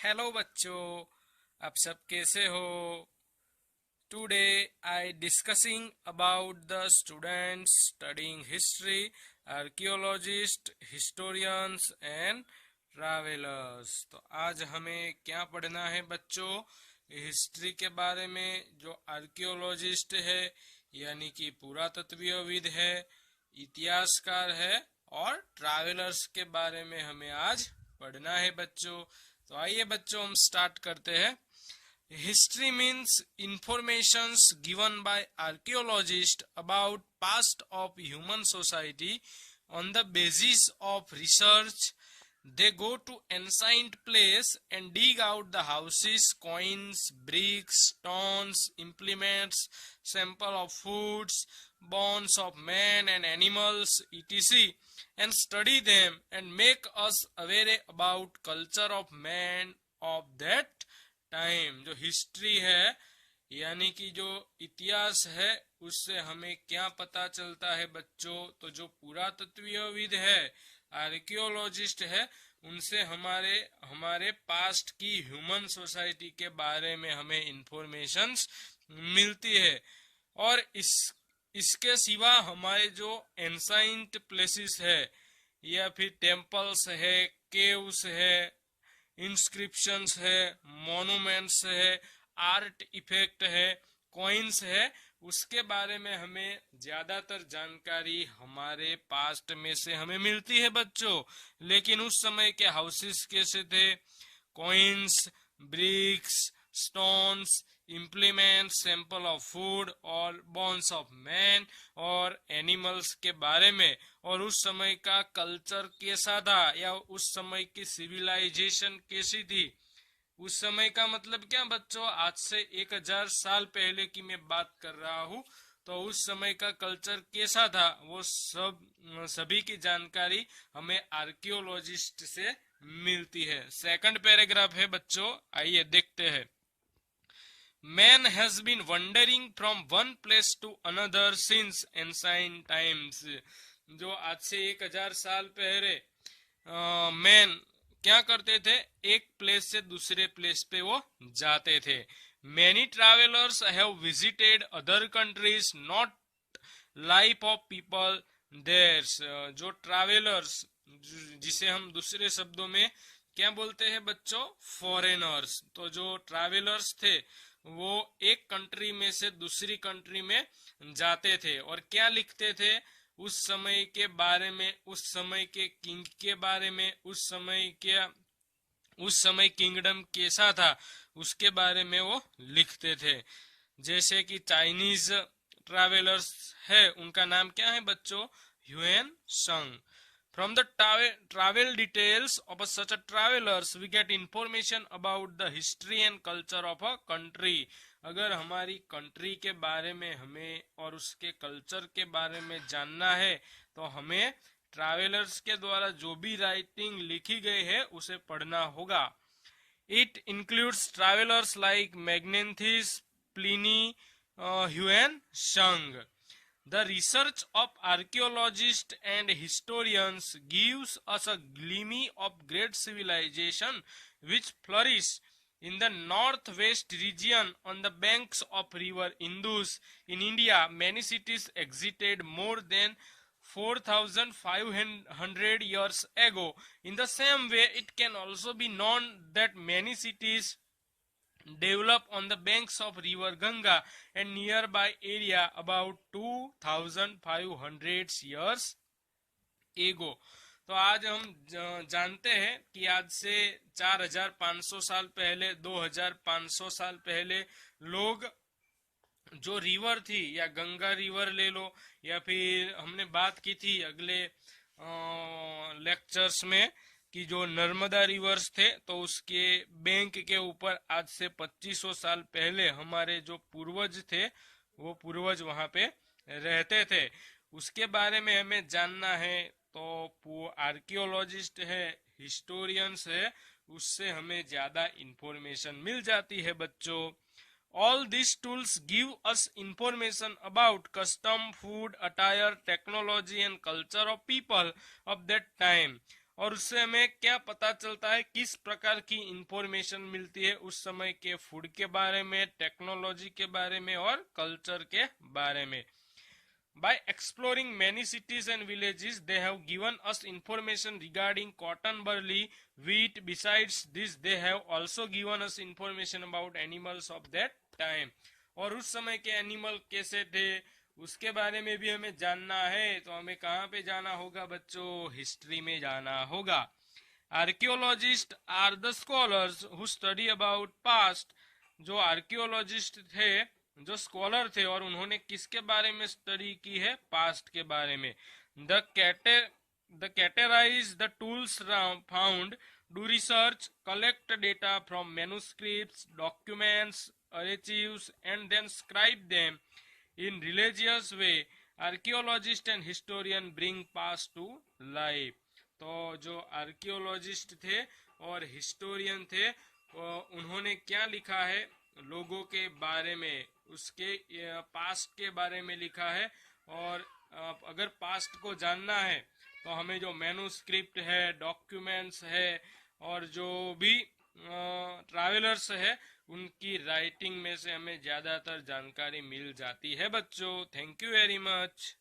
Hello बच्चों, आप सब कैसे हो? Today I discussing about the students studying history, archaeologist, historians and travellers. तो आज हमें क्या पढ़ना है बच्चों? हिस्ट्री के बारे में। जो आर्कियोलॉजिस्ट है यानी कि पुरातत्वविद है, इतिहासकार है, और ट्रैवलर्स के बारे में हमें आज पढ़ना है बच्चों। तो आइए बच्चों, हम स्टार्ट करते हैं। History means informations given by archaeologists about past of human society on the basis of research. They go to ancient place and dig out the houses, coins, bricks, stones, implements, sample of foods, bones of men and animals, etc. and study them and make us aware about culture of man of that time. जो history है यानी कि जो इतिहास है, उससे हमें क्या पता चलता है बच्चों? तो जो पुरातत्वविद है, आर्कियोलॉजिस्ट है, उनसे हमारे पास्ट की ह्यूमन सोसाइटी के बारे में हमें इंफॉर्मेशंस मिलती है। और इसके सिवा हमारे जो एंसाइंट प्लेसेस है या फिर टेम्पल्स है, केव्स है, इंस्क्रिप्शंस है, मॉन्यूमेंट्स है, आर्ट इफेक्ट है, कॉइन्स है, उसके बारे में हमें ज्यादातर जानकारी हमारे पास्ट में से हमें मिलती है बच्चों। लेकिन उस समय के हाउसेस कैसे थे? Coins, bricks, stones, implement, sample of food और बोन्स ऑफ मैन और एनिमल्स के बारे में, और उस समय का कल्चर कैसा था या उस समय की सिविलाइजेशन कैसी थी। उस समय का मतलब क्या बच्चों? आज से 1000 साल पहले की मैं बात कर रहा हूँ। तो उस समय का कल्चर कैसा था, वो सभी की जानकारी हमें आर्कियोलॉजिस्ट से मिलती है। सेकंड पैराग्राफ है बच्चों, आइए देखते हैं। Man has been wandering from one place to another since ancient times। जो आज से 1000 साल पहले मैन क्या करते थे? एक प्लेस से दूसरे प्लेस पे वो जाते थे। Many travelers have visited other countries, not life of people theirs. जो ट्रैवलर्स, जिसे हम दूसरे शब्दों में क्या बोलते हैं बच्चों? फॉरेनर्स। तो जो ट्रैवलर्स थे वो एक कंट्री में से दूसरी कंट्री में जाते थे और क्या लिखते थे? उस समय के बारे में, उस समय के किंग के बारे में, उस समय किंगडम कैसा था उसके बारे में वो लिखते थे। जैसे कि चाइनीज ट्रैवलर्स है, उनका नाम क्या है बच्चों? ह्यूएन संग। From the travel details of such a travelers, we get information about the history and culture of a country। अगर हमारी कंट्री के बारे में हमें और उसके कल्चर के बारे में जानना है तो हमें ट्रैवलर्स के द्वारा जो भी राइटिंग लिखी गई है उसे पढ़ना होगा। It includes travelers like Magnenthus, Pliny, Huan Shang। The research of archaeologists and historians gives us a glimpse of great civilization which flourished in the northwest region on the banks of river Indus. In India, many cities existed more than 4500 years ago. In the same way, it can also be known that many cities developed on the banks of river Ganga and nearby area about 2500 years ago। तो आज हम जानते हैं कि आज से 4500 साल पहले, 2500 साल पहले लोग जो रिवर थी, या गंगा रिवर ले लो, या फिर हमने बात की थी अगले लेक्चर्स में कि जो नर्मदा रिवर्स थे, तो उसके बैंक के ऊपर आज से 2500 साल पहले हमारे जो पूर्वज थे वो पूर्वज वहां पे रहते थे। उसके बारे में हमें जानना है तो आर्कियोलॉजिस्ट है, हिस्टोरियंस है, उससे हमें ज्यादा इंफॉर्मेशन मिल जाती है बच्चों। All these tools give us information about custom, food, attire, technology and culture of people of that time। और उससे हमें क्या पता चलता है, किस प्रकार की इंफॉर्मेशन मिलती है उस समय के फूड के बारे में, टेक्नोलॉजी के बारे में और कल्चर के बारे में। By exploring many cities and villages, they have given us information regarding cotton, barley, wheat. Besides this, they have also given us information about animals of that time. और उस समय के एनिमल कैसे थे उसके बारे में भी हमें जानना है, तो हमें कहाँ पे जाना होगा बच्चों? हिस्ट्री में जाना होगा। Archaeologist are the scholars who study about past. जो आर्कियोलॉजिस्ट थे, जो स्कॉलर थे, और उन्होंने किसके बारे में स्टडी की है? पास्ट के बारे में। The categorize the tools found, do research, collect data from manuscripts, documents, archives and then scribe them in religious way. Archaeologist and historian bring past to life. तो जो आर्कियोलॉजिस्ट थे और हिस्टोरियन थे, उन्होंने क्या लिखा है? लोगों के बारे में, उसके पास्ट के बारे में लिखा है। और अगर पास्ट को जानना है तो हमें जो मैन्युस्क्रिप्ट है, डॉक्यूमेंट्स है, और जो भी ट्रैवलर्स है, उनकी राइटिंग में से हमें ज्यादातर जानकारी मिल जाती है बच्चों। Thank you very much.